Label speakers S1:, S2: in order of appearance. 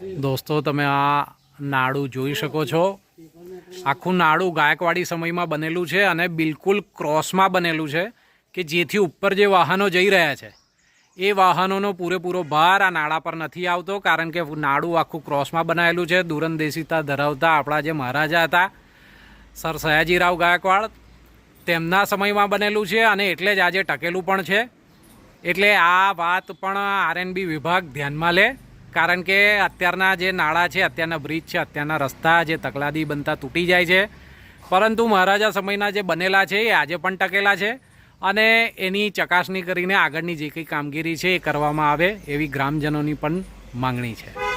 S1: દોસ્તો તમે આ નાડું જોઈ શકો છો। આખું નાડું ગાયકવાડી સમયમાં બનેલું છે અને બિલકુલ ક્રોસમાં બનેલું છે કે જેથી ઉપર જે વાહનો જઈ રહ્યા છે એ વાહનોનો પૂરેપૂરો ભાર આ નાળા પર નથી આવતો, કારણ કે નાડું આખું ક્રોસમાં બનાવેલું છે। દૂરંદેશીતા ધરાવતા આપણા જે મહારાજા હતા સર સયાજીરાવ ગાયકવાડ, તેમના સમયમાં બનેલું છે અને એટલે જ આજે ટકેલું પણ છે। એટલે આ વાત પણ આરએનબી વિભાગ ધ્યાનમાં લે, કારણ કે અત્યારના જે નાળા છે, અત્યારના બ્રિજ છે, અત્યારના રસ્તા જે તકલાદી બનતા તૂટી જાય છે, પરંતુ મહારાજા સમયના જે બનેલા છે એ આજે પણ ટકેલા છે અને એની ચકાસણી કરીને આગળની જે કંઈ કામગીરી છે એ કરવામાં આવે એવી ગ્રામજનોની પણ માંગણી છે।